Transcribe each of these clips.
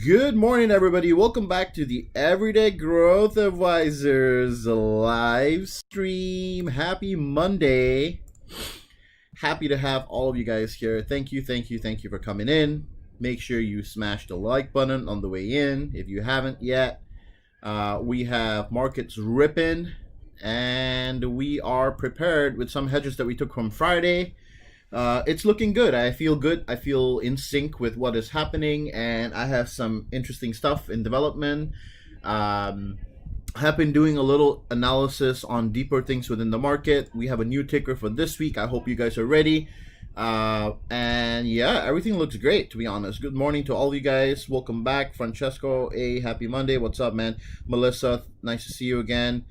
Good morning, everybody. Welcome back to the Everyday Growth Advisors live stream. Happy Monday. Happy to have all of you guys here. Thank you for coming in. Make sure you smash the like button on the way in if you haven't yet. We have markets ripping, and we are prepared with some hedges that we took from Friday. It's looking good. I feel good. I feel in sync with what is happening, and I have some interesting stuff in development. I have been doing a little analysis on deeper things within the market. We have a new ticker for this week. I hope you guys are ready. And yeah, everything looks great, to be honest. Good morning to all of you guys. Welcome back. Francesco, happy Monday. What's up, man? Melissa, nice to see you again.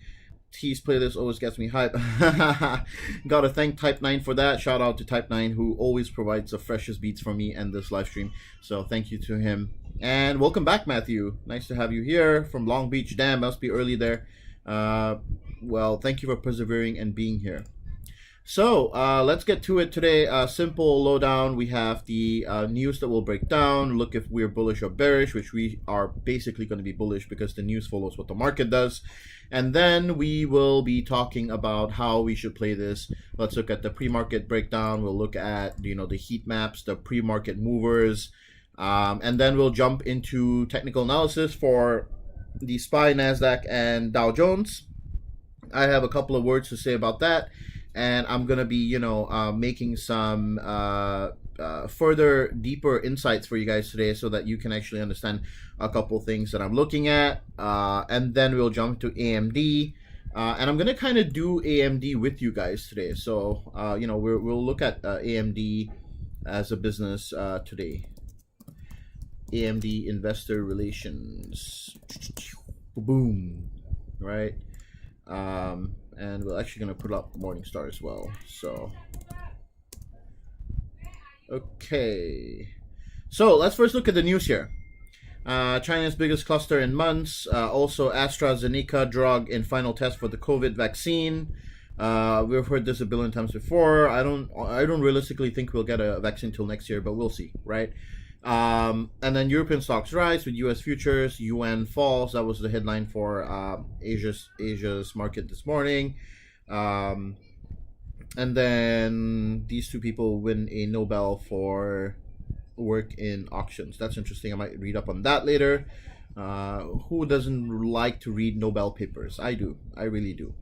T's playlist always gets me hype. Gotta thank Type 9 for that. Shout out to Type 9, who always provides the freshest beats for me and this live stream. So thank you to him. And welcome back, Matthew. Nice to have you here from Long Beach. Damn, must be early there. Well, thank you for persevering and being here. So let's get to it today. Simple lowdown. We have the news that we'll break down. Look if we're bullish or bearish, which we are basically going to be bullish because the news follows what the market does. And then we will be talking about how we should play this. Let's look at the pre-market breakdown. We'll look at the heat maps, the pre-market movers, and then we'll jump into technical analysis for the SPY, NASDAQ, and Dow Jones. I have a couple of words to say about that. And I'm going to be, making some further, deeper insights for you guys today so that you can actually understand a couple things that I'm looking at. And then we'll jump to AMD. And I'm going to kind of do AMD with you guys today. So, we'll look at AMD as a business today. AMD Investor Relations. Boom. Right? And we're actually going to put up Morningstar as well. So, okay. So, let's first look at the news here. China's biggest cluster in months. Also, AstraZeneca drug in final test for the COVID vaccine. We've heard this a billion times before. I don't realistically think we'll get a vaccine till next year, but we'll see, right? And then European stocks rise with U.S. futures. Yuan falls. That was the headline for Asia's market this morning. And then these two people win a Nobel for work in auctions. That's interesting. I might read up on that later. Who doesn't like to read Nobel papers? I do. I really do.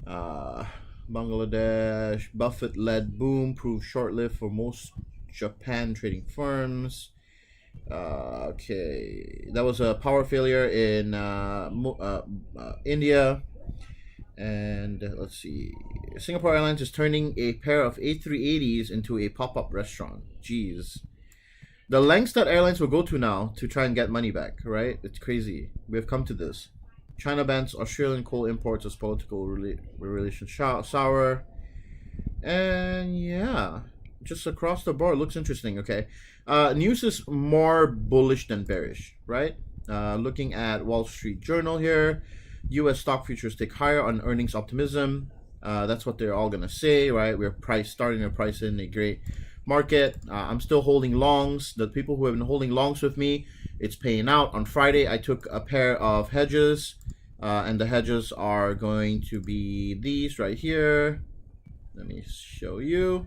Bangladesh Buffett-led boom proves short-lived for most Japan trading firms. Okay, that was a power failure in India. And let's see, Singapore Airlines is turning a pair of A380s into a pop-up restaurant. Jeez, the lengths that airlines will go to now to try and get money back, right? It's crazy. We've come to this. China bans Australian coal imports as political relations sour. And yeah, just across the board looks interesting. Okay, news is more bullish than bearish, right? Looking at Wall Street Journal here, U.S. stock futures tick higher on earnings optimism. That's what they're all gonna say, right? We're starting to price in a great market. I'm still holding longs. The people who have been holding longs with me, it's paying out. On Friday, I took a pair of hedges, and the hedges are going to be these right here. Let me show you.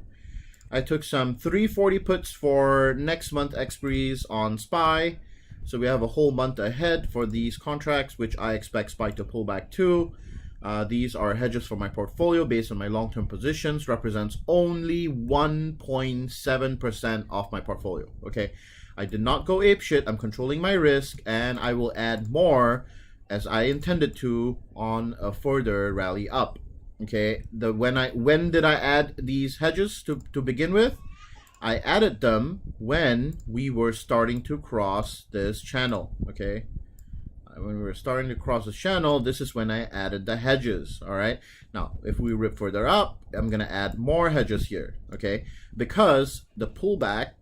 I took some 340 puts for next month expiries on SPY. So we have a whole month ahead for these contracts, which I expect SPY to pull back to. These are hedges for my portfolio based on my long-term positions. Represents only 1.7% of my portfolio. Okay, I did not go apeshit. I'm controlling my risk, and I will add more as I intended to on a further rally up. Okay, when did I add these hedges to begin with? I added them when we were starting to cross this channel. Okay, when we were starting to cross this channel, this is when I added the hedges. All right, now if we rip further up, I'm gonna add more hedges here. Okay, because the pullback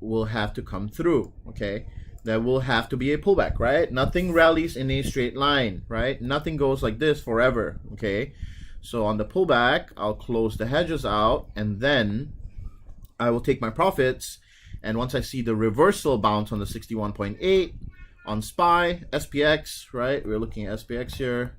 will have to come through. Okay, there will have to be a pullback, right? Nothing rallies in a straight line, right? Nothing goes like this forever. Okay, so on the pullback, I'll close the hedges out, and then I will take my profits. And once I see the reversal bounce on the 61.8 on SPY, SPX, right? We're looking at SPX here.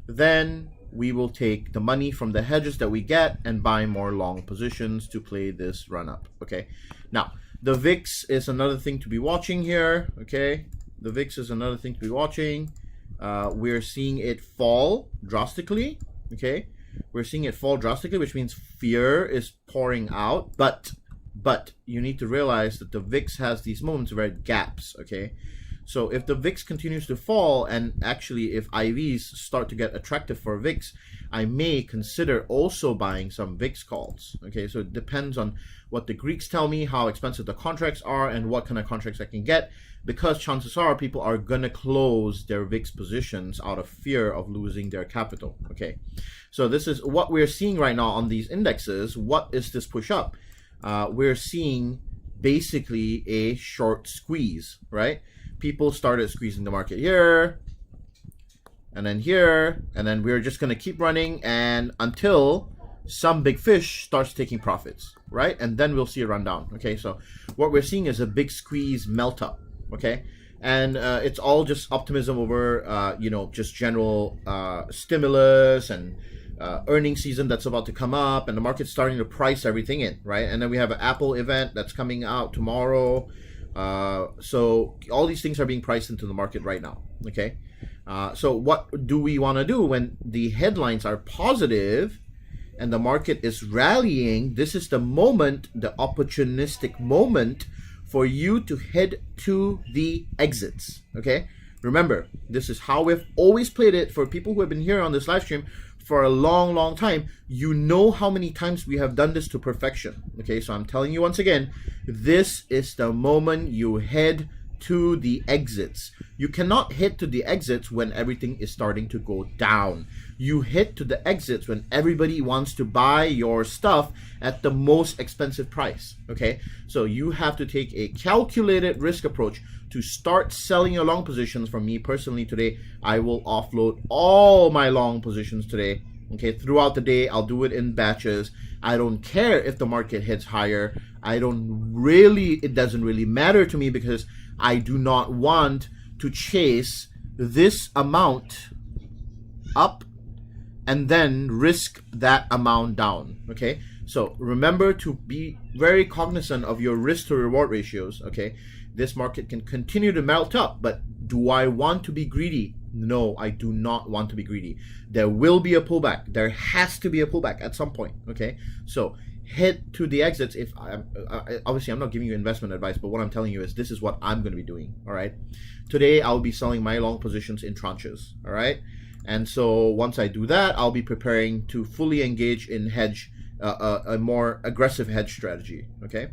Then we will take the money from the hedges that we get and buy more long positions to play this run up. Okay, now the VIX is another thing to be watching here. Okay, the VIX is another thing to be watching. We're seeing it fall drastically. Okay, we're seeing it fall drastically, which means fear is pouring out. But you need to realize that the VIX has these moments where it gaps. Okay, so if the VIX continues to fall, and actually if IVs start to get attractive for VIX, I may consider also buying some VIX calls. Okay, so it depends on what the Greeks tell me, how expensive the contracts are, and what kind of contracts I can get, because chances are people are gonna close their VIX positions out of fear of losing their capital. Okay, so this is what we're seeing right now on these indexes. What is this push up? We're seeing basically a short squeeze, right? People started squeezing the market here, and then here, and then we're just gonna keep running and until some big fish starts taking profits, right? And then we'll see a rundown. Okay, so what we're seeing is a big squeeze melt up. Okay, and it's all just optimism over just general stimulus and earnings season that's about to come up, and the market's starting to price everything in, right? And then we have an Apple event that's coming out tomorrow. So all these things are being priced into the market right now. Okay, so what do we want to do when the headlines are positive and the market is rallying? This is the moment, the opportunistic moment for you to head to the exits. Okay, remember, this is how we've always played it. For people who have been here on this live stream for a long time, you know how many times we have done this to perfection. Okay, so I'm telling you once again, this is the moment you head to the exits. You cannot head to the exits when everything is starting to go down. You head to the exits when everybody wants to buy your stuff at the most expensive price. Okay, so you have to take a calculated risk approach to start selling your long positions. For me personally today, I will offload all my long positions today. Okay, throughout the day, I'll do it in batches. I don't care if the market hits higher. It doesn't really matter to me, because I do not want to chase this amount up and then risk that amount down. Okay, so remember to be very cognizant of your risk to reward ratios. Okay, this market can continue to melt up, but do I want to be greedy? No, I do not want to be greedy. There will be a pullback. There has to be a pullback at some point. Okay, so head to the exits. If obviously I'm not giving you investment advice, but what I'm telling you is this is what I'm going to be doing. All right, today I'll be selling my long positions in tranches. All right, and so once I do that, I'll be preparing to fully engage in hedge, a more aggressive hedge strategy. Okay,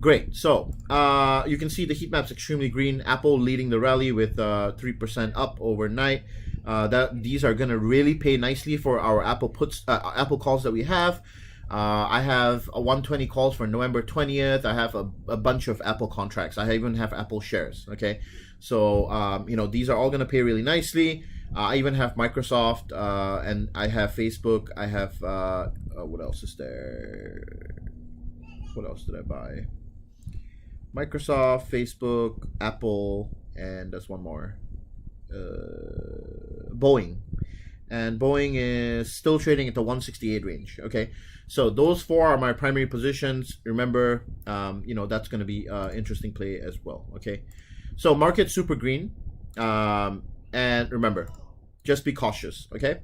great. So you can see the heat map's extremely green. Apple leading the rally with 3% up overnight. These are going to really pay nicely for our Apple puts, Apple calls that we have. I have a 120 calls for November 20th. I have a bunch of Apple contracts. I even have Apple shares. Okay, so these are all going to pay really nicely. I even have Microsoft, and I have Facebook. I have what else is there? What else did I buy? Microsoft, Facebook, Apple, and there's one more. Boeing. And Boeing is still trading at the 168 range. Okay, so those four are my primary positions. Remember, that's going to be interesting play as well. Okay, so market super green, and remember, just be cautious. Okay,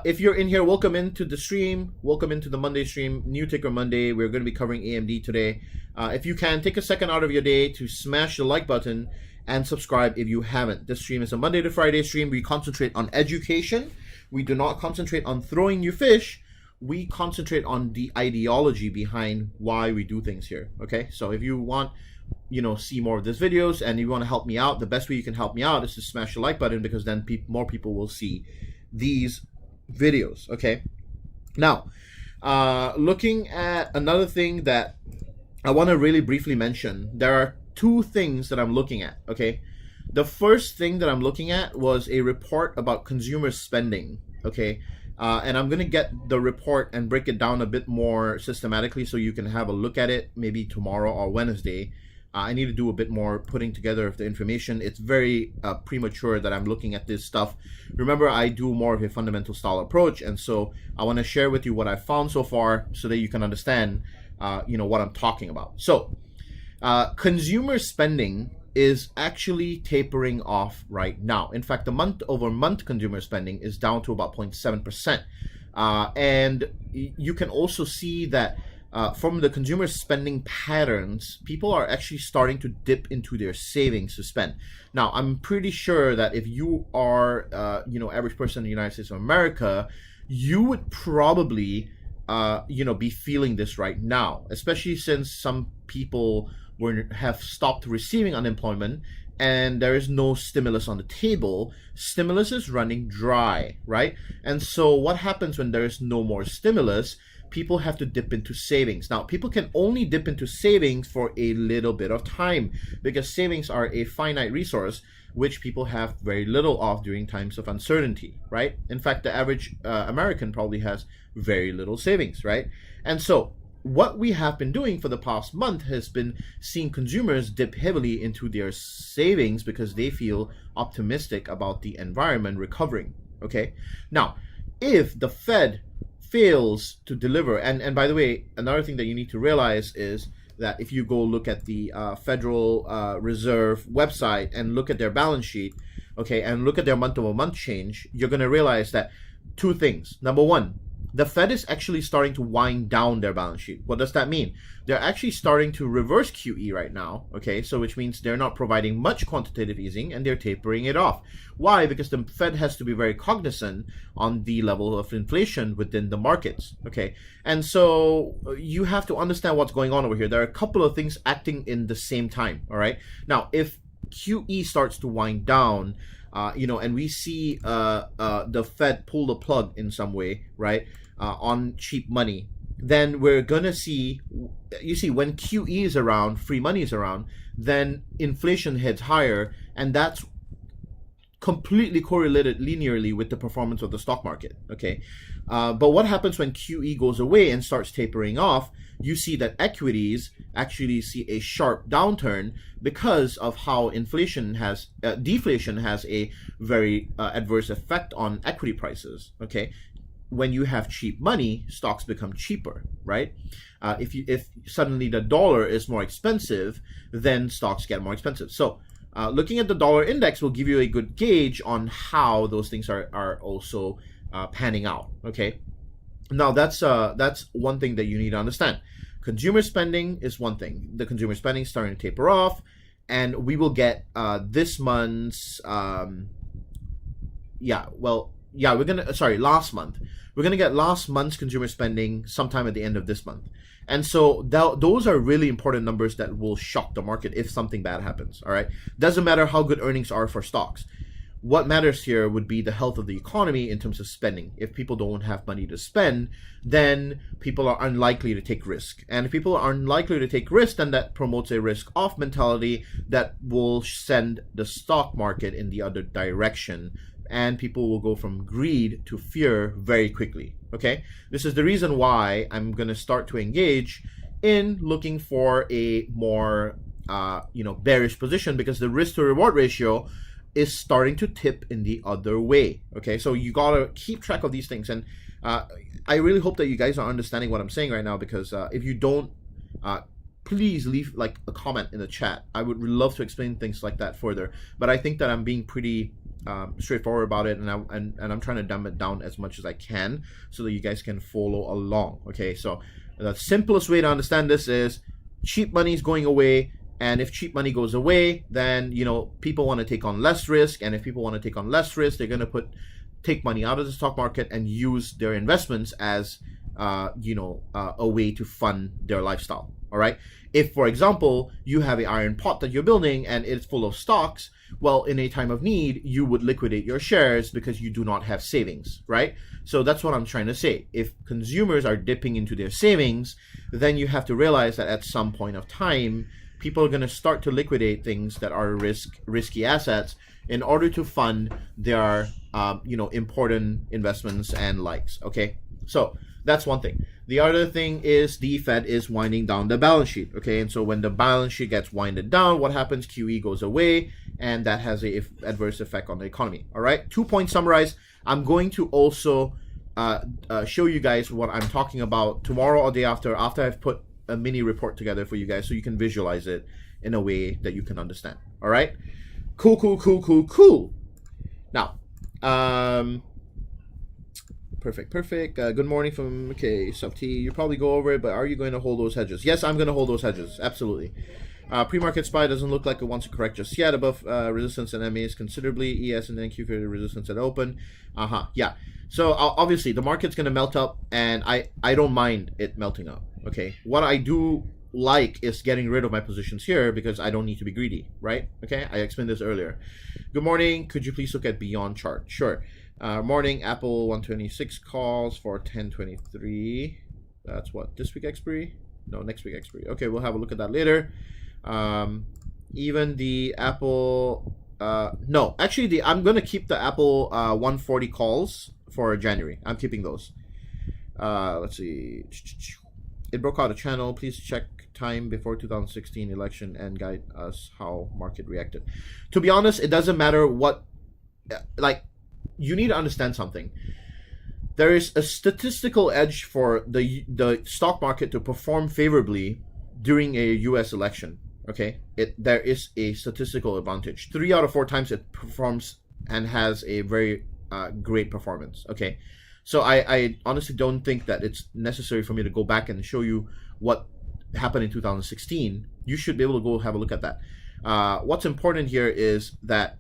if you're in here, welcome into the stream. Welcome into the Monday stream, New Ticker Monday. We're going to be covering AMD today. If you can, take a second out of your day to smash the like button and subscribe if you haven't. This stream is a Monday to Friday stream. We concentrate on education. We do not concentrate on throwing you fish. We concentrate on the ideology behind why we do things here. Okay, so if you want, see more of these videos and you want to help me out, the best way you can help me out is to smash the like button, because then more people will see these videos. Okay, now looking at another thing that I want to really briefly mention, there are two things that I'm looking at. Okay, the first thing that I'm looking at was a report about consumer spending. Okay, and I'm gonna get the report and break it down a bit more systematically so you can have a look at it maybe tomorrow or Wednesday. I need to do a bit more putting together of the information. It's very premature that I'm looking at this stuff. Remember, I do more of a fundamental style approach, and so I want to share with you what I've found so far so that you can understand, what I'm talking about. So, consumer spending is actually tapering off right now. In fact, the month-over-month consumer spending is down to about 0.7%. And you can also see that from the consumer spending patterns, people are actually starting to dip into their savings to spend. Now, I'm pretty sure that if you are, average person in the United States of America, you would probably, be feeling this right now, especially since some people have stopped receiving unemployment and there is no stimulus on the table. Stimulus is running dry, right? And so what happens when there is no more stimulus? People have to dip into savings. Now, people can only dip into savings for a little bit of time because savings are a finite resource which people have very little of during times of uncertainty, right? In fact, the average American probably has very little savings, right? And so what we have been doing for the past month has been seeing consumers dip heavily into their savings because they feel optimistic about the environment recovering, okay? Now, if the Fed fails to deliver, and by the way, another thing that you need to realize is that if you go look at the Federal Reserve website and look at their balance sheet, okay, and look at their month-over-month change, you're going to realize that two things. Number one, the Fed is actually starting to wind down their balance sheet. What does that mean? They're actually starting to reverse QE right now, okay? So which means they're not providing much quantitative easing and they're tapering it off. Why? Because the Fed has to be very cognizant on the level of inflation within the markets, okay? And so you have to understand what's going on over here. There are a couple of things acting in the same time, all right? Now, if QE starts to wind down, and we see the Fed pull the plug in some way, right, on cheap money, then we're gonna see, when QE is around, free money is around, then inflation heads higher, and that's completely correlated linearly with the performance of the stock market, okay? But what happens when QE goes away and starts tapering off? You see that equities actually see a sharp downturn because of how deflation has a very adverse effect on equity prices, okay? When you have cheap money, stocks become cheaper, right? If suddenly the dollar is more expensive, then stocks get more expensive. So looking at the dollar index will give you a good gauge on how those things are also panning out, okay? Now that's one thing that you need to understand. Consumer spending is one thing. The consumer spending is starting to taper off, and we will get this month's last month. We're gonna get last month's consumer spending sometime at the end of this month. And so those are really important numbers that will shock the market if something bad happens, all right? Doesn't matter how good earnings are for stocks. What matters here would be the health of the economy in terms of spending. If people don't have money to spend, then people are unlikely to take risk. And if people are unlikely to take risk, then that promotes a risk-off mentality that will send the stock market in the other direction. And people will go from greed to fear very quickly, okay? This is the reason why I'm going to start to engage in looking for a more, bearish position, because the risk to reward ratio is starting to tip in the other way, okay? So you got to keep track of these things. And I really hope that you guys are understanding what I'm saying right now, because if you don't, please leave like a comment in the chat. I would love to explain things like that further. But I think that I'm being pretty straightforward about it, and I'm trying to dumb it down as much as I can so that you guys can follow along, okay? So the simplest way to understand this is cheap money is going away, and if cheap money goes away, then people want to take on less risk, and if people want to take on less risk, they're going to take money out of the stock market and use their investments as a way to fund their lifestyle, all right? If, for example, you have an iron pot that you're building and it's full of stocks, well, in a time of need, you would liquidate your shares because you do not have savings, right? So that's what I'm trying to say. If consumers are dipping into their savings, then you have to realize that at some point of time, people are going to start to liquidate things that are risky assets in order to fund their important investments and likes, okay? So that's one thing. The other thing is the Fed is winding down the balance sheet, okay? And so when the balance sheet gets winded down, what happens? QE goes away, and that has a adverse effect on the economy, all right? 2 points summarized. I'm going to also show you guys what I'm talking about tomorrow or day after I've put a mini report together for you guys so you can visualize it in a way that you can understand, all right? Cool. Now, perfect. Good morning from, okay, Sub T. You probably go over it, but are you going to hold those hedges? Yes, I'm going to hold those hedges. Absolutely. Pre-market SPY doesn't look like it wants to correct just yet. Above resistance and MAs considerably. ES and NQ for the resistance at open. Yeah. So obviously the market's going to melt up, and I don't mind it melting up. Okay. What I do like is getting rid of my positions here because I don't need to be greedy, right? Okay. I explained this earlier. Good morning. Could you please look at beyond chart? Sure. Morning, Apple 126 calls for 1023. That's what, this week expiry? No, next week expiry. Okay, we'll have a look at that later. Even the Apple, no, actually I'm going to keep the Apple 140 calls for January. I'm keeping those. Let's see. It broke out a channel. Please check time before 2016 election and guide us how market reacted. To be honest, it doesn't matter what, like, you need to understand something. There is a statistical edge for the stock market to perform favorably during a U.S. election. Okay, there is a statistical advantage. 3 out of 4 times it performs and has a very great performance. Okay, so I honestly don't think that it's necessary for me to go back and show you what happened in 2016. You should be able to go have a look at that. What's important here is that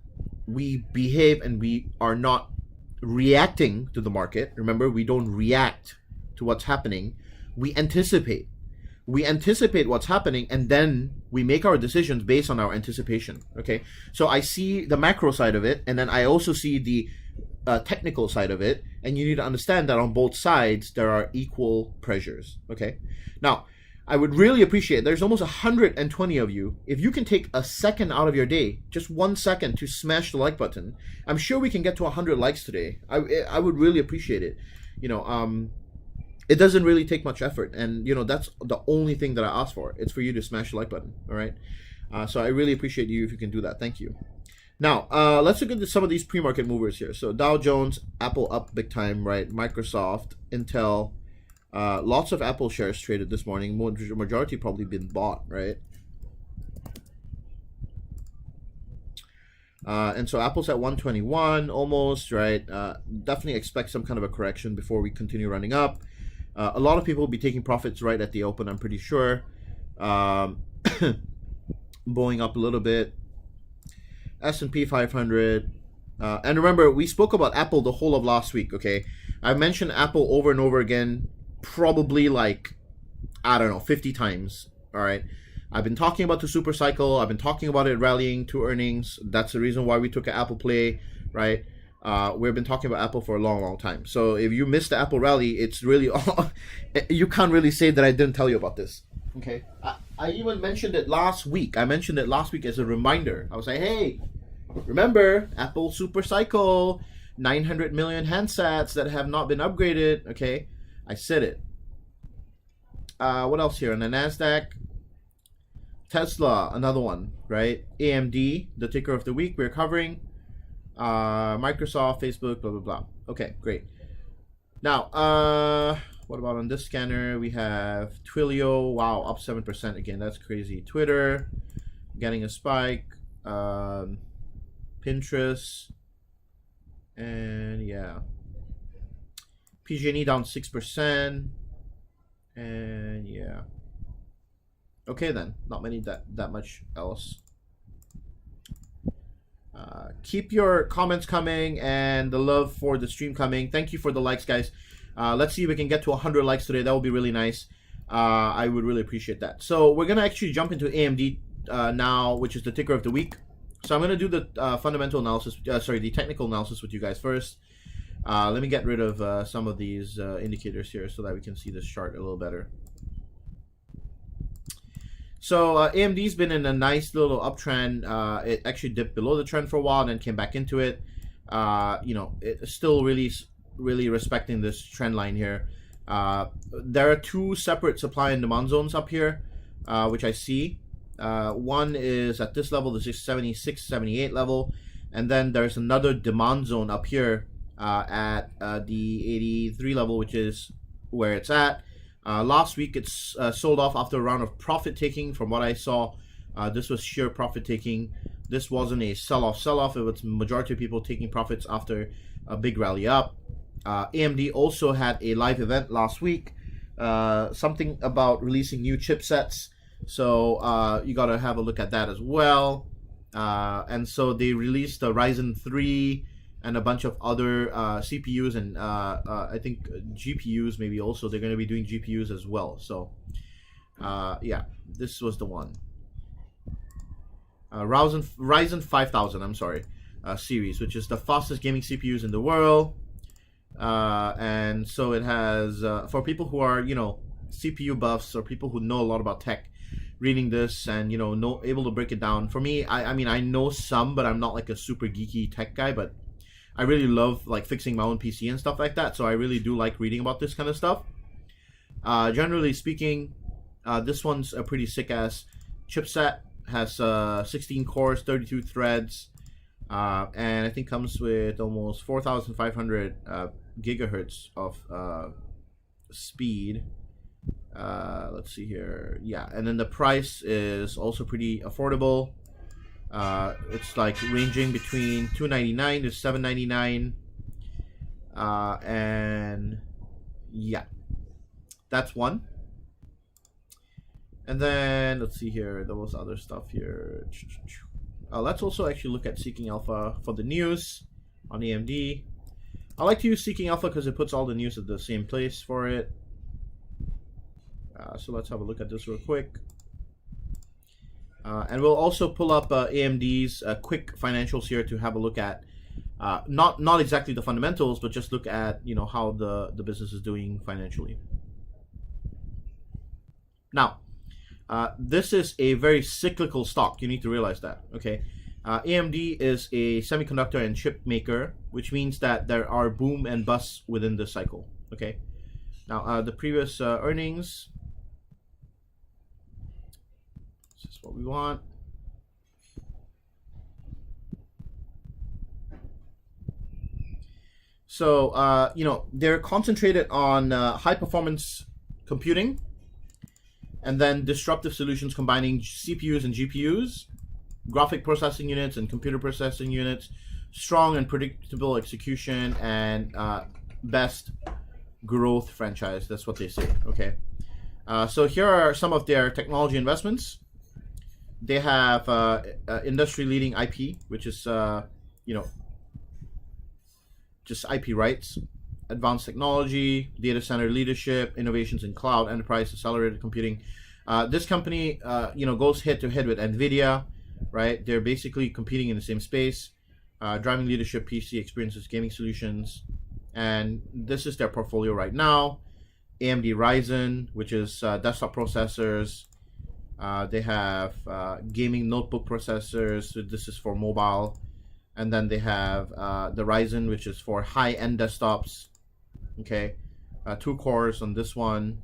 we behave and we are not reacting to the market. Remember, we don't react to what's happening. We anticipate. We anticipate what's happening, and then we make our decisions based on our anticipation. Okay, so I see the macro side of it, and then I also see the technical side of it, and you need to understand that on both sides there are equal pressures. Okay, now I would really appreciate, there's almost 120 of you. If you can take a second out of your day, just 1 second, to smash the like button, I'm sure we can get to 100 likes today. I would really appreciate it. You know, it doesn't really take much effort, and you know, that's the only thing that I ask for. It's for you to smash the like button. All right. So I really appreciate you if you can do that. Thank you. Now, let's look at some of these pre-market movers here. So Dow Jones, Apple up big time, right? Microsoft, Intel. Lots of Apple shares traded this morning. Majority probably been bought, right? And so Apple's at 121 almost, right? Definitely expect some kind of a correction before we continue running up. A lot of people will be taking profits right at the open, I'm pretty sure. Boeing up a little bit. S&P 500. And remember, we spoke about Apple the whole of last week, okay? I mentioned Apple over and over again, probably like, I don't know, 50 times, all right? I've been talking about the super cycle. I've been talking about it rallying to earnings. That's the reason why we took an Apple play, right? We've been talking about Apple for a long time. So if you missed the Apple rally, it's really, you can't really say that I didn't tell you about this, okay? I even mentioned it last week. I mentioned it last week as a reminder. I was like, hey, remember, Apple super cycle, 900 million handsets that have not been upgraded, okay? I said it. What else here? On the NASDAQ, Tesla, another one, right? AMD, the ticker of the week we're covering. Microsoft, Facebook, blah, blah, blah. Okay, great. Now, what about on this scanner? We have Twilio. Wow, up 7% again. That's crazy. Twitter, getting a spike. Pinterest. And yeah. PG&E down 6%. And yeah. Okay then, not many that much else. Keep your comments coming and the love for the stream coming. Thank you for the likes, guys. Let's see if we can get to 100 likes today. That would be really nice. I would really appreciate that. So we're gonna actually jump into AMD now, which is the ticker of the week. So I'm gonna do the fundamental analysis, the technical analysis with you guys first. Let me get rid of some of these indicators here so that we can see this chart a little better. So AMD's been in a nice little uptrend. It actually dipped below the trend for a while and then came back into it. You know, it's still really respecting this trend line here. There are two separate supply and demand zones up here, which I see. One is at this level, the 676, 78 level, and then there's another demand zone up here at the 83 level, which is where it's at. Last week, it's sold off after a round of profit taking. From what I saw, this was sheer profit taking. This wasn't a sell-off. It was majority of people taking profits after a big rally up. AMD also had a live event last week, something about releasing new chipsets. So you got to have a look at that as well. And so they released the Ryzen 3 and a bunch of other CPUs and I think GPUs maybe also. They're going to be doing GPUs as well. So yeah, this was the one. Ryzen 5000, I'm sorry, series, which is the fastest gaming CPUs in the world. And so it has, for people who are, CPU buffs or people who know a lot about tech, reading this and, able to break it down. For me, I mean, I know some, but I'm not like a super geeky tech guy, but I really love like fixing my own PC and stuff like that. So I really do like reading about this kind of stuff. Generally speaking, this one's a pretty sick ass chipset. Has 16 cores, 32 threads, and I think comes with almost 4,500 gigahertz of speed. Let's see here. Yeah, and then the price is also pretty affordable. It's like ranging between $299 to $799, and yeah, that's one. And then let's see here. There was other stuff here. Let's also actually look at Seeking Alpha for the news on AMD. I like to use Seeking Alpha because it puts all the news at the same place for it. So let's have a look at this real quick. And we'll also pull up AMD's quick financials here to have a look at not exactly the fundamentals, but just look at how the business is doing financially. Now, this is a very cyclical stock. You need to realize that. Okay, AMD is a semiconductor and chip maker, which means that there are boom and busts within this cycle. Okay, now the previous earnings. This is what we want. So they're concentrated on high performance computing, and then disruptive solutions combining CPUs and GPUs, graphic processing units and computer processing units, strong and predictable execution, and best growth franchise. That's what they say. Okay. So here are some of their technology investments. They have industry-leading IP, which is just IP rights, advanced technology, data center leadership, innovations in cloud, enterprise, accelerated computing. This company, goes head-to-head with NVIDIA, right? They're basically competing in the same space, driving leadership, PC experiences, gaming solutions, and this is their portfolio right now. AMD Ryzen, which is desktop processors. They have gaming notebook processors. So this is for mobile. And then they have the Ryzen, which is for high-end desktops. Okay, 2 cores on this one.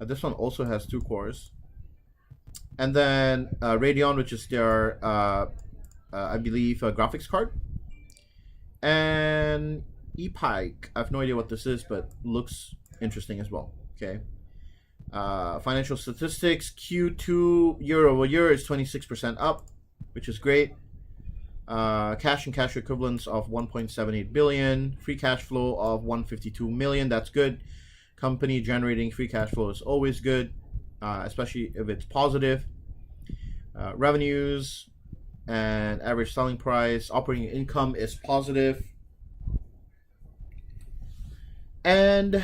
This one also has 2 cores. And then Radeon, which is their, I believe, graphics card. And ePike. I have no idea what this is, but looks interesting as well. Okay. Financial statistics. Q2 year over year is 26% up, which is great. Cash and cash equivalents of 1.78 billion. Free cash flow of 152 million. That's good. Company generating free cash flow is always good, especially if it's positive. Revenues and average selling price, operating income is positive. And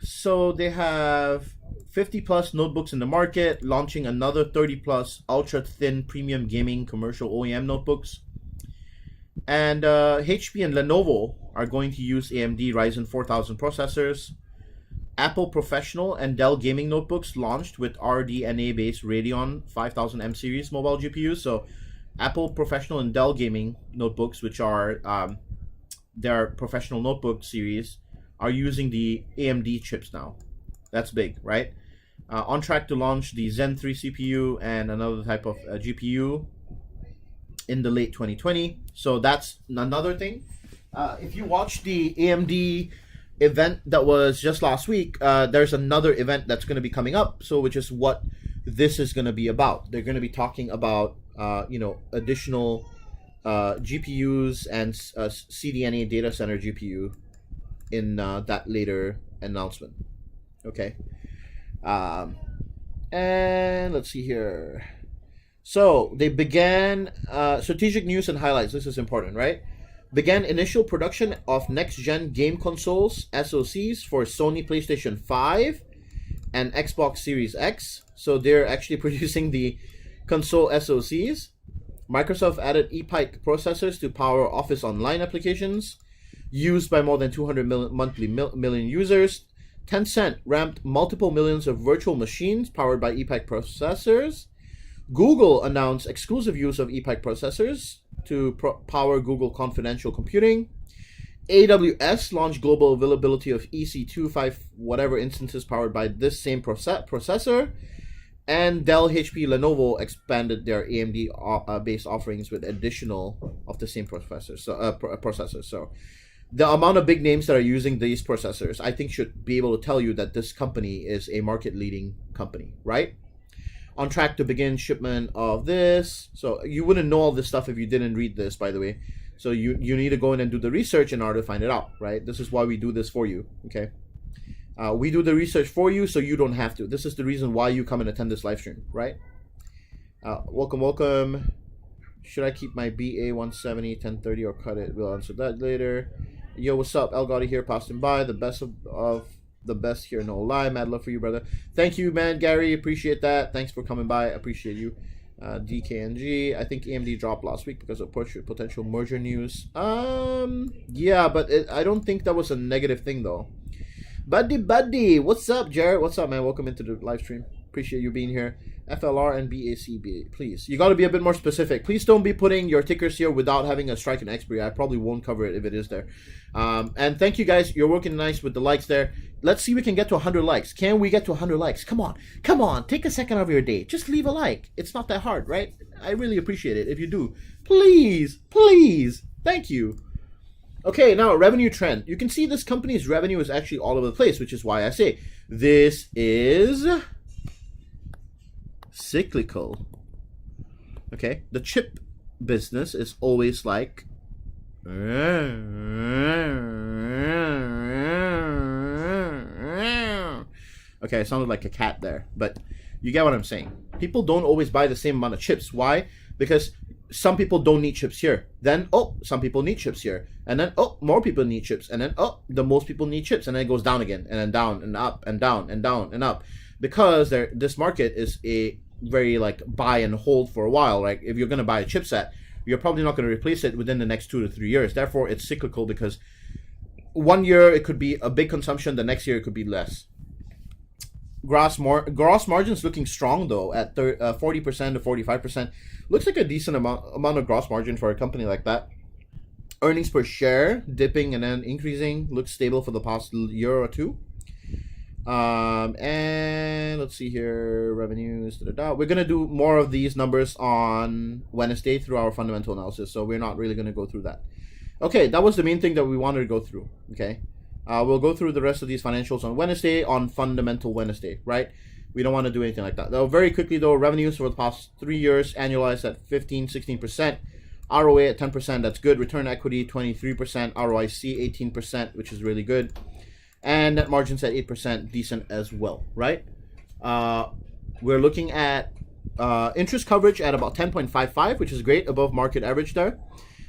so they have 50 plus notebooks in the market, launching another 30 plus ultra thin premium gaming commercial OEM notebooks. And HP and Lenovo are going to use AMD Ryzen 4000 processors. Apple Professional and Dell gaming notebooks launched with RDNA based Radeon 5000M series mobile GPUs. So Apple Professional and Dell gaming notebooks, which are their professional notebook series, are using the AMD chips now. That's big, right? On track to launch the Zen 3 CPU and another type of GPU in the late 2020. So that's another thing. If you watch the AMD event that was just last week, there's another event that's going to be coming up. So which is what this is going to be about. They're going to be talking about additional GPUs and CDNA data center GPU in that later announcement. Okay. And let's see here. So they began strategic news and highlights. This is important, right? Began initial production of next-gen game consoles, SoCs, for Sony PlayStation 5 and Xbox Series X. So they're actually producing the console SoCs. Microsoft added ePike processors to power Office Online applications used by more than 200 million users. Tencent ramped multiple millions of virtual machines powered by ePike processors. Google announced exclusive use of ePike processors to power Google Confidential Computing. AWS launched global availability of EC2 5 whatever instances powered by this same processor. And Dell, HP, Lenovo expanded their AMD based offerings with additional of the same processors. So the amount of big names that are using these processors, I think, should be able to tell you that this company is a market-leading company, right? On track to begin shipment of this. So you wouldn't know all this stuff if you didn't read this, by the way. So you need to go in and do the research in order to find it out, right? This is why we do this for you, okay? We do the research for you so you don't have to. This is the reason why you come and attend this live stream, right? Welcome. Should I keep my BA 170, 1030 or cut it? We'll answer that later. Yo, what's up? El Gotti here, passing by. The best of the best here, no lie. Mad love for you, brother. Thank you, man, Gary. Appreciate that. Thanks for coming by. Appreciate you. DKNG. I think AMD dropped last week because of potential merger news. Yeah, but I don't think that was a negative thing, though. Buddy, what's up, Jared? What's up, man? Welcome into the live stream. Appreciate you being here. FLR and BACB, please. You got to be a bit more specific. Please don't be putting your tickers here without having a strike and expiry. I probably won't cover it if it is there. And thank you, guys. You're working nice with the likes there. Let's see if we can get to 100 likes. Can we get to 100 likes? Come on. Come on. Take a second of your day. Just leave a like. It's not that hard, right? I really appreciate it if you do. Please, please. Thank you. Okay, now revenue trend. You can see this company's revenue is actually all over the place, which is why I say this is cyclical. Okay, the chip business is always like okay, I sounded like a cat there, but you get what I'm saying. People don't always buy the same amount of chips. Why? Because some people don't need chips here. Then, some people need chips here. And then, more people need chips. And then, the most people need chips. And then it goes down again. And then down and up and down and down and up. Because this market is a very, buy and hold for a while. Like, if you're going to buy a chipset, you're probably not going to replace it within the next 2 to 3 years. Therefore, it's cyclical because 1 year it could be a big consumption. The next year it could be less. Gross margins looking strong, though, at 40% to 45%. Looks like a decent amount of gross margin for a company like that. Earnings per share dipping and then increasing. Looks stable for the past year or two. And let's see here. Revenues. We're going to do more of these numbers on Wednesday through our fundamental analysis. So we're not really going to go through that. Okay, that was the main thing that we wanted to go through. Okay. We'll go through the rest of these financials on Wednesday, on Fundamental Wednesday, right? We don't want to do anything like that. Though, very quickly, though, revenues for the past 3 years annualized at 15-16%. ROA at 10%, that's good. Return equity, 23%. ROIC, 18%, which is really good. And net margins at 8%, decent as well, right? We're looking at interest coverage at about 10.55, which is great, above market average there.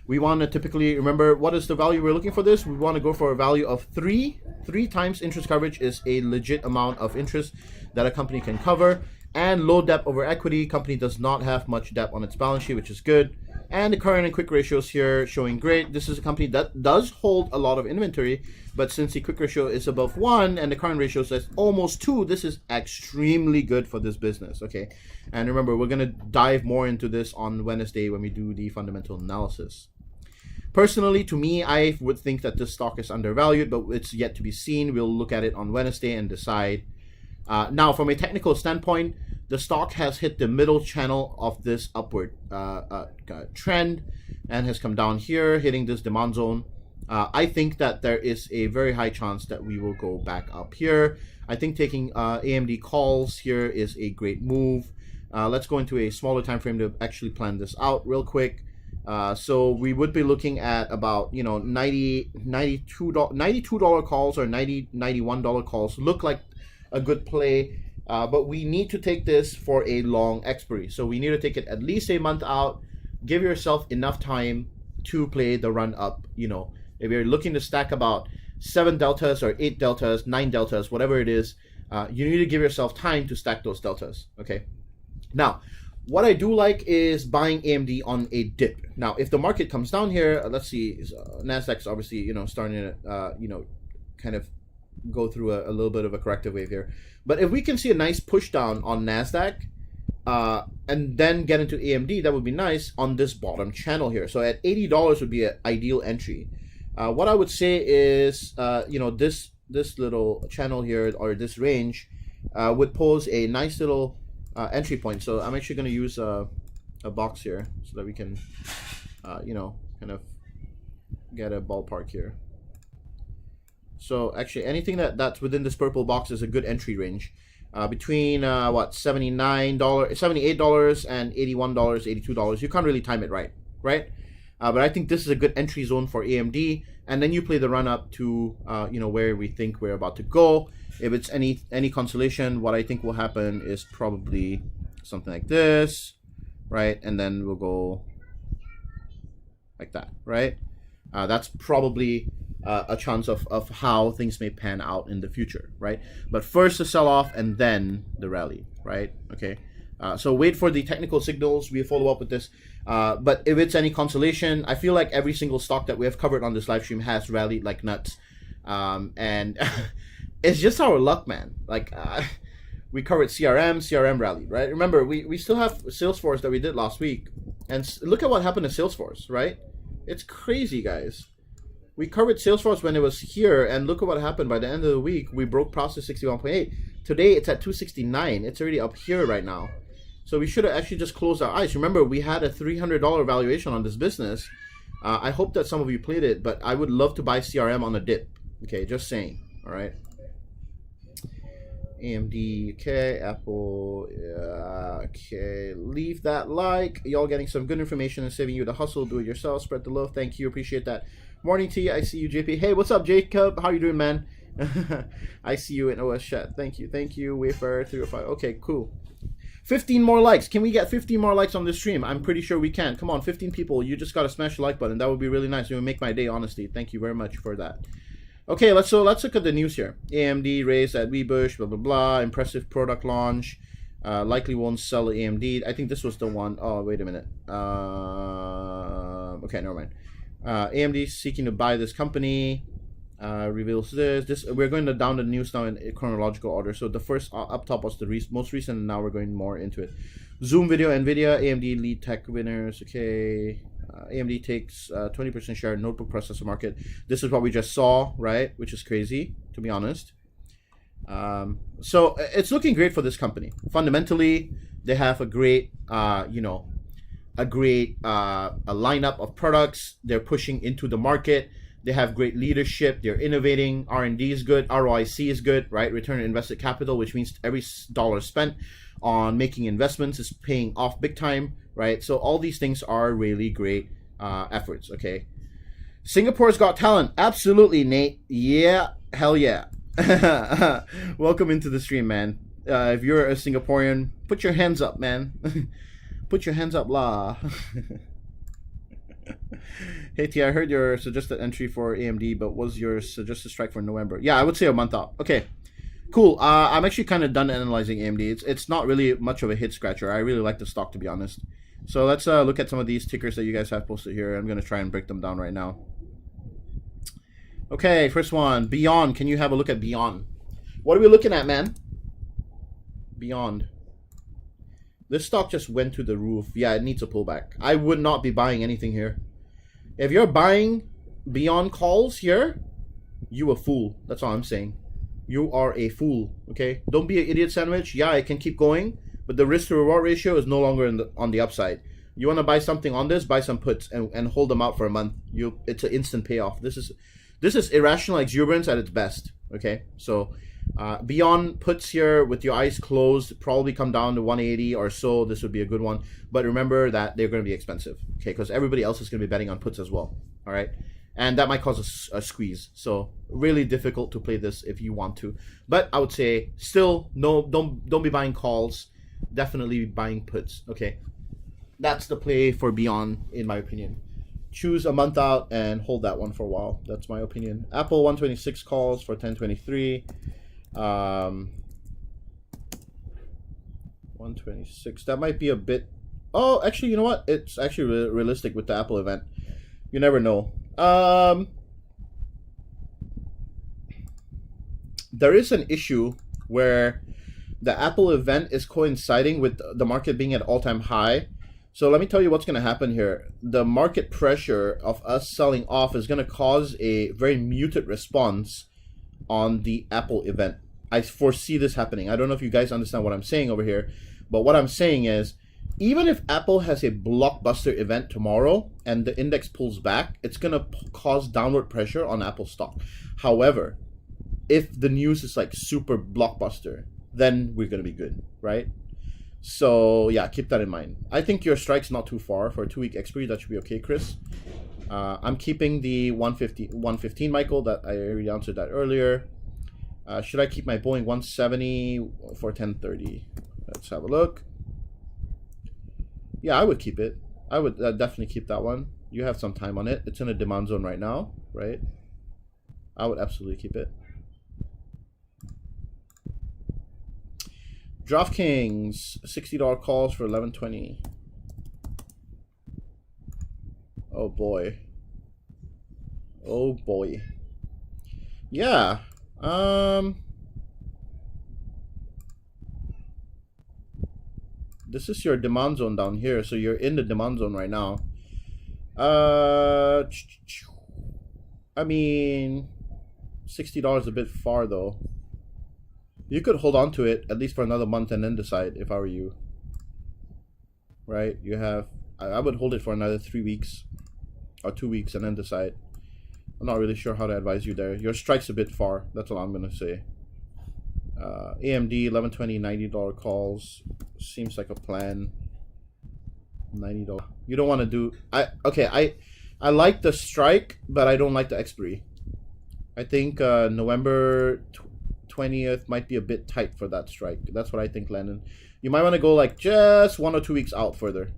We want to typically, remember, what is the value we're looking for this? We want to go for a value of 3. 3 times interest coverage is a legit amount of interest that a company can cover. And low debt over equity. Company does not have much debt on its balance sheet, which is good. And the current and quick ratios here showing great. This is a company that does hold a lot of inventory, but since the quick ratio is above 1 and the current ratio says almost 2, this is extremely good for this business, okay? And remember, we're going to dive more into this on Wednesday when we do the fundamental analysis. Personally, to me, I would think that this stock is undervalued, but it's yet to be seen. We'll look at it on Wednesday and decide. Now, from a technical standpoint, the stock has hit the middle channel of this upward trend and has come down here, hitting this demand zone. I think that there is a very high chance that we will go back up here. I think taking AMD calls here is a great move. Let's go into a smaller time frame to actually plan this out real quick. So we would be looking at about, you know, $92 calls or $91 calls look like a good play, but we need to take this for a long expiry. So we need to take it at least a month out. Give yourself enough time to play the run up. You know, if you're looking to stack about 7 deltas or 8 deltas, 9 deltas, whatever it is, you need to give yourself time to stack those deltas. Okay. Now, what I do like is buying AMD on a dip. Now, if the market comes down here, let's see, Nasdaq's obviously, you know, starting to, you know, kind of go through a little bit of a corrective wave here. But if we can see a nice push down on Nasdaq, and then get into AMD, that would be nice on this bottom channel here. So at $80 would be an ideal entry. What I would say is, you know, this little channel here, or this range, would pose a nice little entry point. So I'm actually going to use a box here so that we can, you know, kind of get a ballpark here. So actually anything that's within this purple box is a good entry range. Between what, $78 and $81, $82. You can't really time it right? But I think this is a good entry zone for AMD, and then you play the run up to you know, where we think we're about to go. If it's any consolation, what I think will happen is probably something like this, right? And then we'll go like that, right? That's probably a chance of how things may pan out in the future, right? But first the sell-off and then the rally, right? Okay. So wait for the technical signals. We'll follow up with this. But if it's any consolation, I feel like every single stock that we have covered on this live stream has rallied like nuts. And it's just our luck, man. Like, we covered CRM rallied, right? Remember, we still have Salesforce that we did last week. And look at what happened to Salesforce, right? It's crazy, guys. We covered Salesforce when it was here, and look at what happened. By the end of the week, we broke process 61.8. Today, it's at 269. It's already up here right now. So we should have actually just closed our eyes. Remember, we had a $300 valuation on this business. I hope that some of you played it, but I would love to buy CRM on a dip. Okay, just saying. All right. AMD, okay, Apple, okay, leave that like. Y'all getting some good information and saving you the hustle. Do it yourself. Spread the love. Thank you. Appreciate that. Morning to you. I see you, JP. Hey, what's up, Jacob? How you doing, man? I see you in OS chat. Thank you. Thank you. Wayfair 305. Okay, cool. 15 more likes. Can we get 15 more likes on this stream? I'm pretty sure we can. Come on, 15 people. You just got to smash the like button. That would be really nice. It would make my day, honestly. Thank you very much for that. Okay, let's look at the news here. AMD raised at Webush, blah, blah, blah. Impressive product launch. Likely won't sell AMD. I think this was the one. Oh, wait a minute. Okay, never mind. AMD seeking to buy this company. Reveals this. We're going down the news now in chronological order. So the first up top was the most recent, and now we're going more into it. Zoom Video, NVIDIA, AMD lead tech winners. Okay. AMD takes 20% share in notebook processor market. This is what we just saw, right? Which is crazy, to be honest. So it's looking great for this company. Fundamentally, they have a great, you know, a lineup of products. They're pushing into the market. They have great leadership. They're innovating. R&D is good. ROIC is good, right? Return on invested capital, which means every dollar spent on making investments is paying off big time, right? So all these things are really great efforts, okay? Singapore's got talent. Absolutely, Nate. Yeah, hell yeah. Welcome into the stream, man. If you're a Singaporean, put your hands up, man. Put your hands up, lah. Hey T, I heard your suggested entry for AMD, but was your suggested strike for November? Yeah, I would say a month out. Okay, cool. I'm actually kind of done analyzing AMD. It's not really much of a hit scratcher. I really like the stock, to be honest. So let's look at some of these tickers that you guys have posted here. I'm going to try and break them down right now. Okay, first one, Beyond. Can you have a look at Beyond? What are we looking at, man? Beyond. This stock just went to the roof. Yeah, it needs a pullback. I would not be buying anything here. If you're buying beyond calls here, you a fool. That's all I'm saying. You are a fool. Okay, don't be an idiot sandwich. Yeah, it can keep going, but the risk to reward ratio is no longer on the upside. You want to buy something on this, buy some puts and hold them out for a month. It's an instant payoff. This is irrational exuberance at its best. Okay, so beyond puts here with your eyes closed, probably come down to 180 or so. This would be a good one, but remember that they're going to be expensive. Okay, because everybody else is going to be betting on puts as well. All right. And that might cause a squeeze. So really difficult to play this if you want to. But I would say still don't be buying calls. Definitely be buying puts. Okay. That's the play for beyond, in my opinion. Choose a month out and hold that one for a while. That's my opinion. Apple 126 calls for 1023. 126. That might be a bit. Oh, actually, you know what? It's actually realistic with the Apple event. You never know. There is an issue where the Apple event is coinciding with the market being at all-time high. So let me tell you what's going to happen here. The market pressure of us selling off is going to cause a very muted response on the Apple event. I foresee this happening. I don't know if you guys understand what I'm saying over here, but what I'm saying is, even if Apple has a blockbuster event tomorrow and the index pulls back, it's going to cause downward pressure on Apple stock. However, if the news is like super blockbuster, then we're going to be good, right? So yeah, keep that in mind. I think your strike's not too far for a 2-week expiry. That should be okay, Chris. I'm keeping the 115, Michael. That I already answered that earlier. Should I keep my Boeing 170 for 1030? Let's have a look. Yeah, I would keep it. I would definitely keep that one. You have some time on it. It's in a demand zone right now, right? I would absolutely keep it. DraftKings, $60 calls for 1120. Oh boy. Oh boy. Yeah. This is your demand zone down here, so you're in the demand zone right now. I mean, $60 a bit far though. You could hold on to it at least for another month and then decide if I were you. Right? You have, I would hold it for another 3 weeks or 2 weeks and then decide. I'm not really sure how to advise you there. Your strike's a bit far. That's all I'm going to say. AMD, 1120, $90 calls. Seems like a plan. $90. You don't want to do... I like the strike, but I don't like the expiry. I think November 20th might be a bit tight for that strike. That's what I think, Landon. You might want to go like just 1 or 2 weeks out further.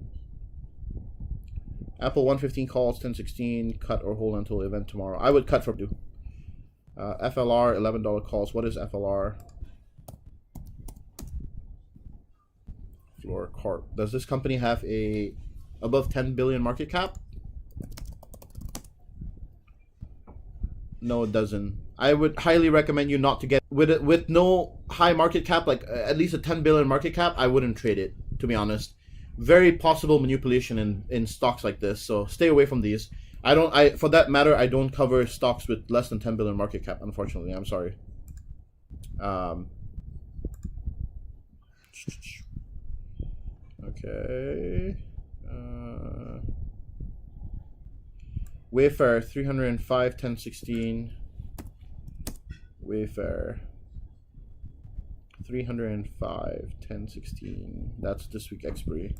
Apple 115 calls, 1016, cut or hold until event tomorrow. I would cut from do. FLR, $11 calls. What is FLR? Floor Corp. Does this company have a above 10 billion market cap? No, it doesn't. I would highly recommend you not to get with no high market cap, like at least a 10 billion market cap. I wouldn't trade it, to be honest. Very possible manipulation in stocks like this, so stay away from these. For that matter, I don't cover stocks with less than 10 billion market cap, unfortunately. I'm sorry. Okay. Wayfair 305 1016. Wayfair 305 1016. That's this week expiry.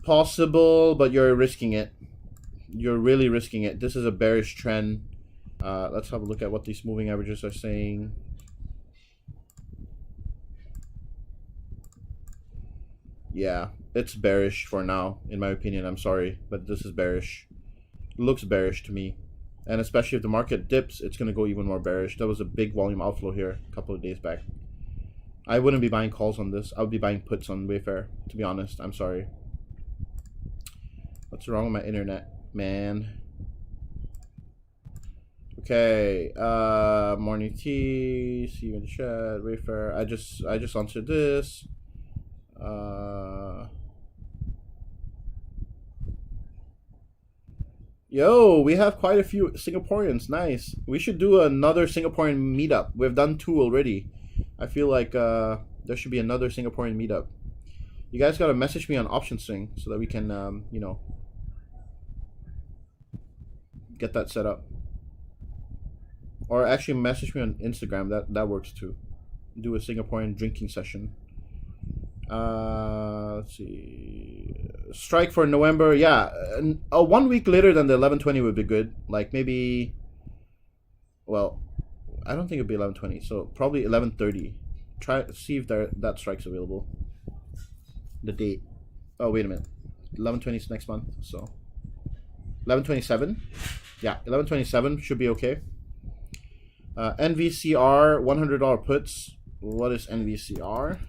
Possible, but you're risking it. You're really risking it. This is a bearish trend. Let's have a look at what these moving averages are saying. Yeah, it's bearish for now, in my opinion. I'm sorry, but this is bearish. It looks bearish to me. And especially if the market dips, it's going to go even more bearish. There was a big volume outflow here a couple of days back. I wouldn't be buying calls on this. I would be buying puts on Wayfair, to be honest. I'm sorry. What's wrong with my internet, man? Okay, morning tea, see you in the chat, Wayfair. I just answered this. Yo, we have quite a few Singaporeans. Nice. We should do another Singaporean meetup. We've done 2 already. I feel like there should be another Singaporean meetup. You guys gotta message me on OptionSwing so that we can, you know, get that set up. Or actually message me on Instagram. That works too. Do a Singaporean drinking session. Let's see. Strike for November. Yeah, 1 week later than the 11:20 would be good. Like maybe. Well, I don't think it'd be 11:20. So probably 11:30. Try see if that strike's available. The date. Oh wait a minute. 11:20 is next month. So 11:27. Yeah, 11:27 should be okay. NVCR $100 puts. What is NVCR?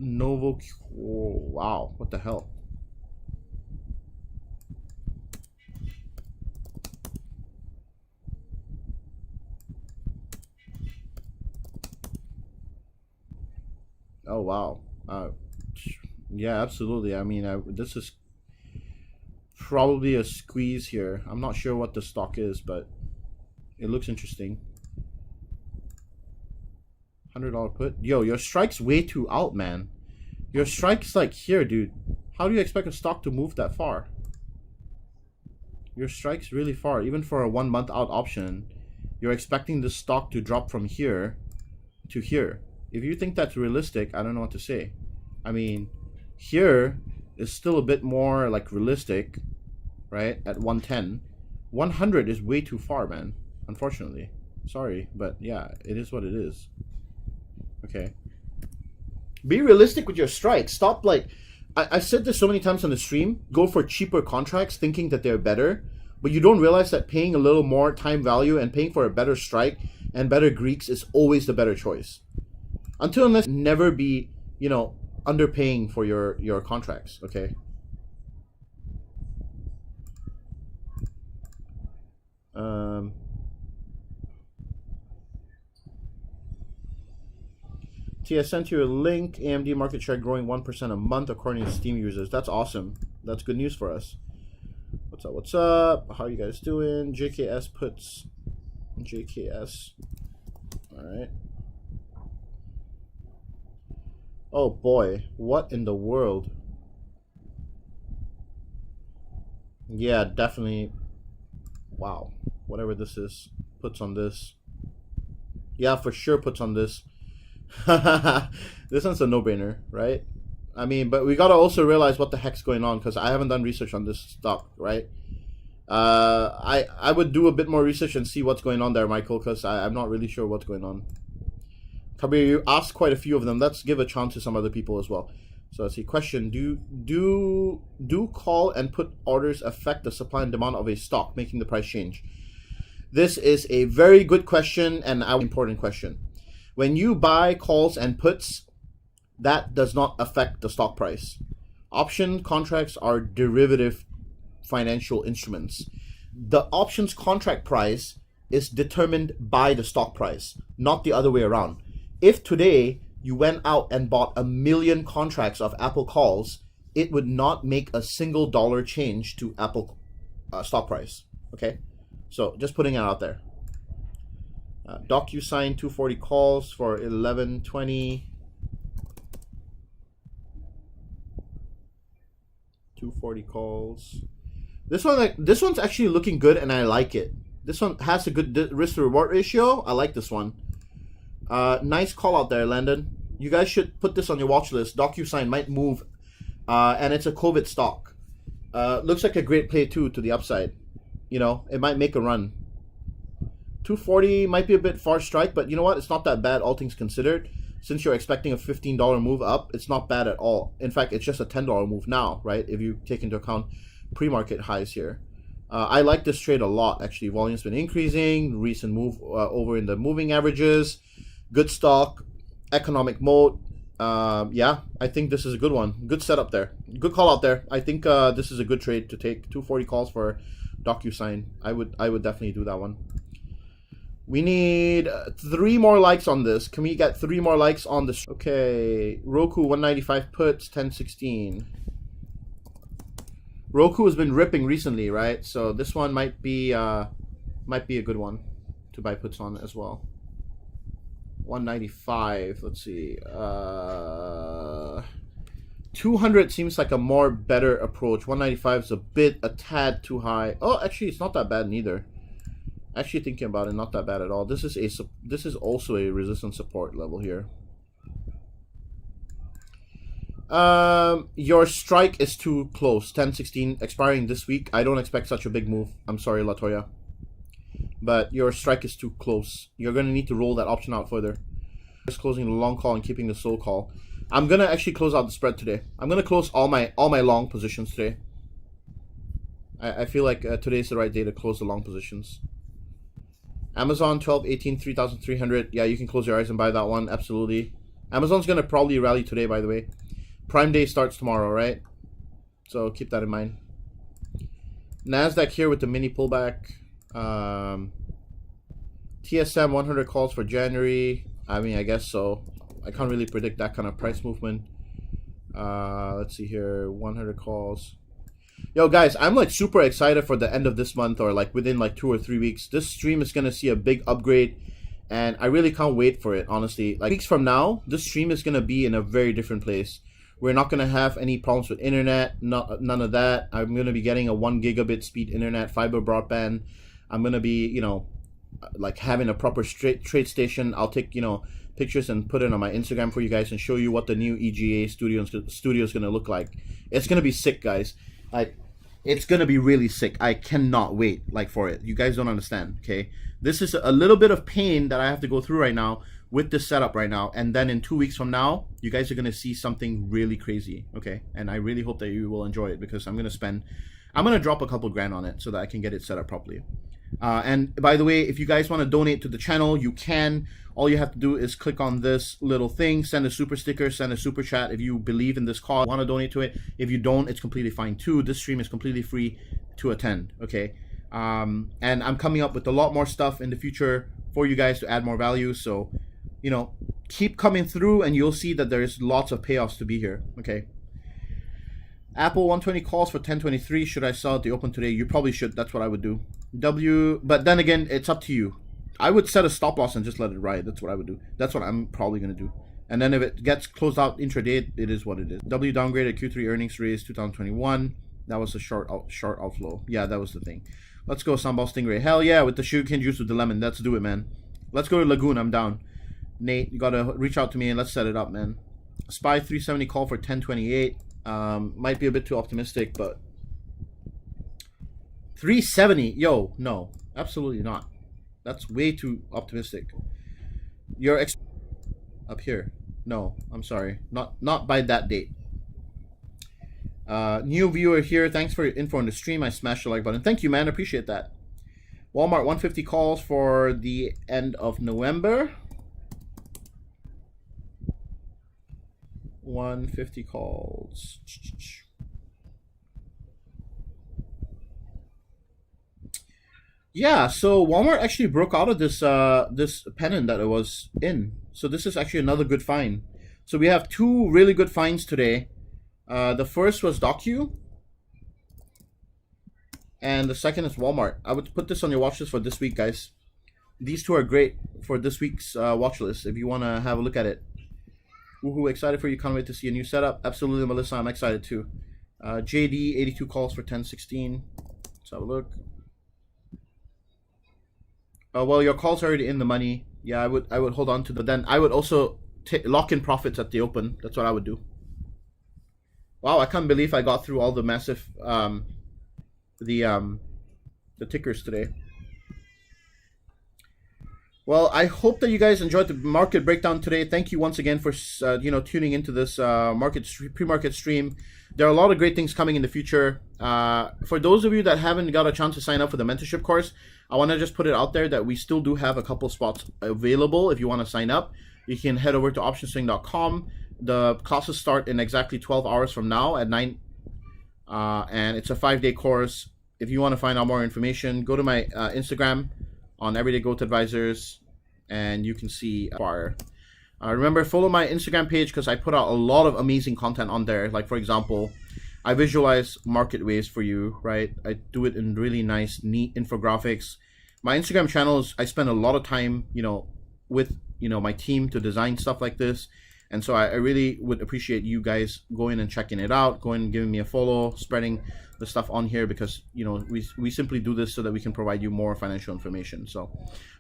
Novo. Oh, wow, what the hell? Oh wow. Yeah, absolutely. I mean, this is probably a squeeze here. I'm not sure what the stock is, but it looks interesting. $100 put. Yo, your strike's way too out, man. Your strike's like here, dude. How do you expect a stock to move that far? Your strike's really far. Even for a 1 month out option, you're expecting the stock to drop from here to here. If you think that's realistic, I don't know what to say. I mean, here is still a bit more like realistic, right? At 110. 100 is way too far, man. Unfortunately. Sorry, but yeah, it is what it is. Okay. Be realistic with your strikes. Stop like I said this so many times on the stream. Go for cheaper contracts thinking that they're better, but you don't realize that paying a little more time value and paying for a better strike and better Greeks is always the better choice. Until unless never be, you know, underpaying for your contracts, okay? I sent you a link. AMD market share growing 1% a month according to Steam users. That's awesome. That's good news for us. What's up? What's up? How are you guys doing? JKS puts. JKS. All right. Oh boy, what in the world? Yeah, definitely. Wow, whatever this is, puts on this. Yeah, for sure puts on this. This one's a no-brainer, right? I mean, but we gotta also realize what the heck's going on, because I haven't done research on this stock, right? I would do a bit more research and see what's going on there, Michael, because I'm not really sure what's going on. Kabir, you asked quite a few of them. Let's give a chance to some other people as well. So let's see. Question: Do call and put orders affect the supply and demand of a stock, making the price change? This is a very good question and an important question. When you buy calls and puts, that does not affect the stock price. Option contracts are derivative financial instruments. The options contract price is determined by the stock price, not the other way around. If today you went out and bought 1 million contracts of Apple calls, it would not make a single dollar change to Apple stock price. Okay, so just putting it out there. DocuSign 240 calls for 1120. 240 calls. This one's actually looking good, and I like it. This one has a good risk to reward ratio. I like this one. Nice call out there, Landon. You guys should put this on your watch list. DocuSign might move, and it's a COVID stock. Looks like a great play too to the upside. You know, it might make a run. 240 might be a bit far strike, but you know what? It's not that bad, all things considered. Since you're expecting a $15 move up, it's not bad at all. In fact, it's just a $10 move now, right? If you take into account pre-market highs here. I like this trade a lot, actually. Volume's been increasing. Recent move over in the moving averages. Good stock. Economic mode. Yeah, I think this is a good one. Good setup there. Good call out there. I think this is a good trade to take. 240 calls for DocuSign. I would definitely do that one. We need 3 more likes on this. Can we get 3 more likes on this? Okay, Roku 195 puts 1016. Roku has been ripping recently, right? So this one might be a good one to buy puts on as well. 195. Let's see. 200 seems like a more better approach. 195 is a tad too high. Oh, actually, it's not that bad neither. Actually, thinking about it, not that bad at all. This is also a resistance support level here. Your strike is too close. 10-16 expiring this week. I don't expect such a big move. I'm sorry, Latoya, but your strike is too close. You're gonna need to roll that option out further. Just closing the long call and keeping the soul call. I'm gonna actually close out the spread today. I'm gonna close all my long positions today. I feel like today's the right day to close the long positions. Amazon 12.18 3,300. Yeah, you can close your eyes and buy that one. Absolutely. Amazon's gonna probably rally today, by the way. Prime Day starts tomorrow, right? So keep that in mind. Nasdaq here with the mini pullback. TSM 100 calls for January. I mean, I guess so. I can't really predict that kind of price movement. Let's see here. 100 calls. Yo, guys, I'm like super excited for the end of this month, or like within like 2 or 3 weeks. This stream is gonna see a big upgrade, and I really can't wait for it, honestly. Like weeks from now, this stream is gonna be in a very different place. We're not gonna have any problems with internet, none of that. I'm gonna be getting a 1 gigabit speed internet, fiber broadband. I'm gonna be, you know, like having a proper trade station. I'll take, you know, pictures and put it on my Instagram for you guys and show you what the new EGA studio is gonna look like. It's gonna be sick, guys. Like, it's gonna be really sick. I cannot wait, like, for it. You guys don't understand, okay? This is a little bit of pain that I have to go through right now with this setup right now, and then in 2 weeks from now, you guys are gonna see something really crazy, okay? And I really hope that you will enjoy it, because I'm gonna drop a couple grand on it so that I can get it set up properly. And by the way, if you guys want to donate to the channel, you can. All you have to do is click on this little thing, send a super sticker, send a super chat if you believe in this cause, want to donate to it. If you don't, it's completely fine too. This stream is completely free to attend, okay? And I'm coming up with a lot more stuff in the future for you guys to add more value. So, you know, keep coming through and you'll see that there's lots of payoffs to be here, okay? Apple 120 calls for 1023. Should I sell at the open today? You probably should. That's what I would do. But then again, it's up to you. I would set a stop loss and just let it ride. That's what I would do. That's what I'm probably going to do. And then if it gets closed out intraday, it is what it is. W downgraded Q3 earnings raise 2021. That was a short outflow. Yeah, that was the thing. Let's go Sambal Stingray. Hell yeah, with the sugarcane juice with the lemon. Let's do it, man. Let's go to Lagoon. I'm down. Nate, you got to reach out to me and let's set it up, man. SPY 370 call for 1028. Might be a bit too optimistic, but 370, yo, no, absolutely not. That's way too optimistic. You're up here. No, I'm sorry, not by that date. New viewer here. Thanks for your info on the stream. I smashed the like button. Thank you, man. Appreciate that. Walmart 150 calls for the end of November. 150 calls. Yeah, so Walmart actually broke out of this this pennant that it was in. So this is actually another good find. So we have two really good finds today. The first was Docu, and the second is Walmart. I would put this on your watch list for this week, guys. These two are great for this week's watch list if you want to have a look at it. Woohoo, excited for you. Can't wait to see a new setup. Absolutely, Melissa, I'm excited too. JD, 82 calls for 1016. Let's have a look. Well, your call's already in the money. Yeah, I would hold on to but then I would also lock in profits at the open. That's what I would do. Wow, I can't believe I got through all the massive the tickers today. Well, I hope that you guys enjoyed the market breakdown today. Thank you once again for tuning into this pre-market stream. There are a lot of great things coming in the future. For those of you that haven't got a chance to sign up for the mentorship course, I want to just put it out there that we still do have a couple spots available. If you want to sign up, you can head over to optionswing.com. The classes start in exactly 12 hours from now at 9, and it's a 5-day course. If you want to find out more information, go to my Instagram on Everyday Growth Advisors, and you can see fire. Remember, follow my Instagram page because I put out a lot of amazing content on there. Like, for example, I visualize market waves for you, right? I do it in really nice, neat infographics. My Instagram channels, I spend a lot of time, with, my team to design stuff like this. And so I really would appreciate you guys going and checking it out, going and giving me a follow, spreading the stuff on here, because, we simply do this so that we can provide you more financial information. So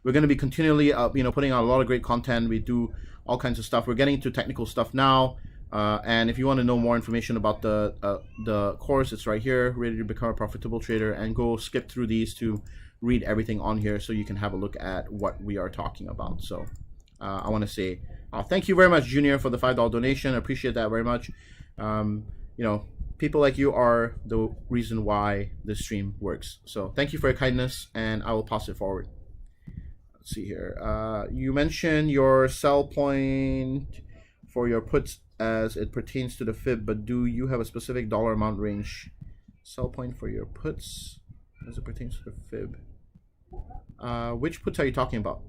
we're going to be continually, putting out a lot of great content. We do all kinds of stuff. We're getting into technical stuff now. And if you want to know more information about the course, it's right here, Ready to Become a Profitable Trader, and go skip through these to read everything on here so you can have a look at what we are talking about. So I want to say thank you very much, Junior, for the $5 donation. I appreciate that very much. People like you are the reason why this stream works. So thank you for your kindness, and I will pass it forward. Let's see here. You mentioned your sell point for your puts as it pertains to the fib, but do you have a specific dollar amount range? Sell point for your puts as it pertains to the fib. Which puts are you talking about?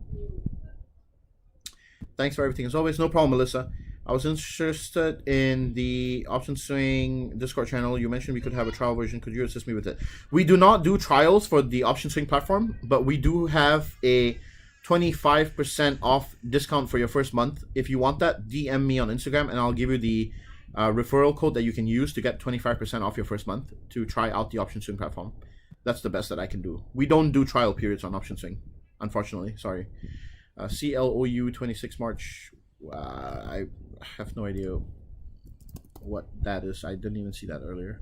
Thanks for everything as always. No problem, Melissa. I was interested in the option swing Discord channel. You mentioned we could have a trial version. Could you assist me with it? We do not do trials for the option swing platform, but we do have a 25% off discount for your first month. If you want that, DM me on Instagram and I'll give you the referral code that you can use to get 25% off your first month to try out the option swing platform. That's the best that I can do. We don't do trial periods on option swing, unfortunately. Sorry. CLOU 26 March. I have no idea what that is. I didn't even see that earlier.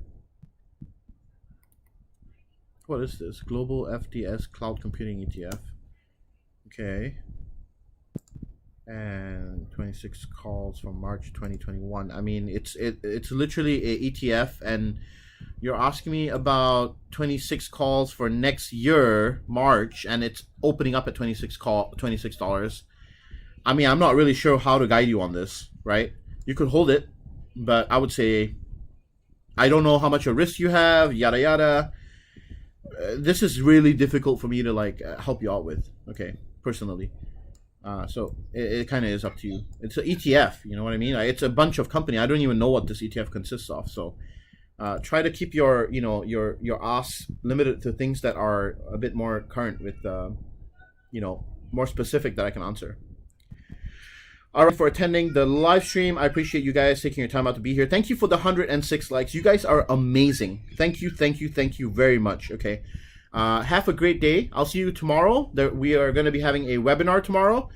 What is this? Global FDS Cloud Computing ETF. Okay. And 26 calls from March 2021. I mean, it's literally a ETF, and you're asking me about 26 calls for next year, March, and it's opening up at $26. I mean, I'm not really sure how to guide you on this, right? You could hold it, but I would say, I don't know how much a risk you have, yada yada. This is really difficult for me to help you out with, okay, personally. So it kind of is up to you. It's an ETF, you know what I mean? It's a bunch of company. I don't even know what this ETF consists of. So try to keep your ask limited to things that are a bit more current with more specific that I can answer. All right, for attending the live stream. I appreciate you guys taking your time out to be here. Thank you for the 106 likes. You guys are amazing. Thank you very much. Okay. Have a great day. I'll see you tomorrow. We are going to be having a webinar tomorrow.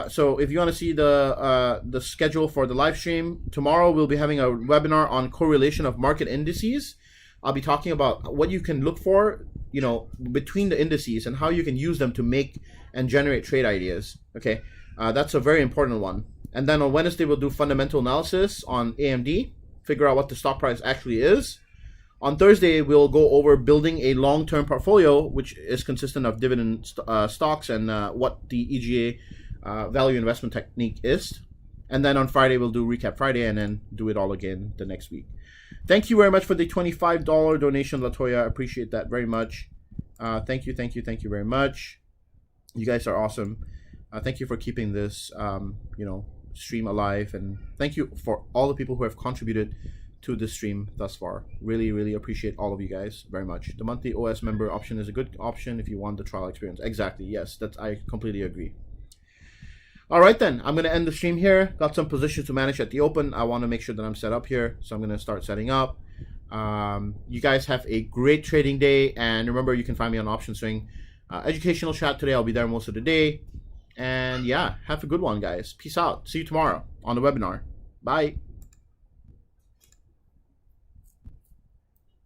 So if you want to see the schedule for the live stream, tomorrow we'll be having a webinar on correlation of market indices. I'll be talking about what you can look for, between the indices and how you can use them to make and generate trade ideas. Okay. That's a very important one. And then on Wednesday, we'll do fundamental analysis on AMD, figure out what the stock price actually is. On Thursday, we'll go over building a long-term portfolio, which is consistent of dividend stocks and what the EGA value investment technique is. And then on Friday, we'll do Recap Friday and then do it all again the next week. Thank you very much for the $25 donation, Latoya. I appreciate that very much. Thank you very much. You guys are awesome. Thank you for keeping this, stream alive, and thank you for all the people who have contributed to this stream thus far. Really, really appreciate all of you guys very much. The monthly OS member option is a good option if you want the trial experience. Exactly, yes, I completely agree. All right, then, I'm going to end the stream here. Got some positions to manage at the open. I want to make sure that I'm set up here, so I'm going to start setting up. You guys have a great trading day, and remember, you can find me on Option Swing. Educational chat today. I'll be there most of the day. And yeah, have a good one, guys. Peace out. See you tomorrow on the webinar. Bye.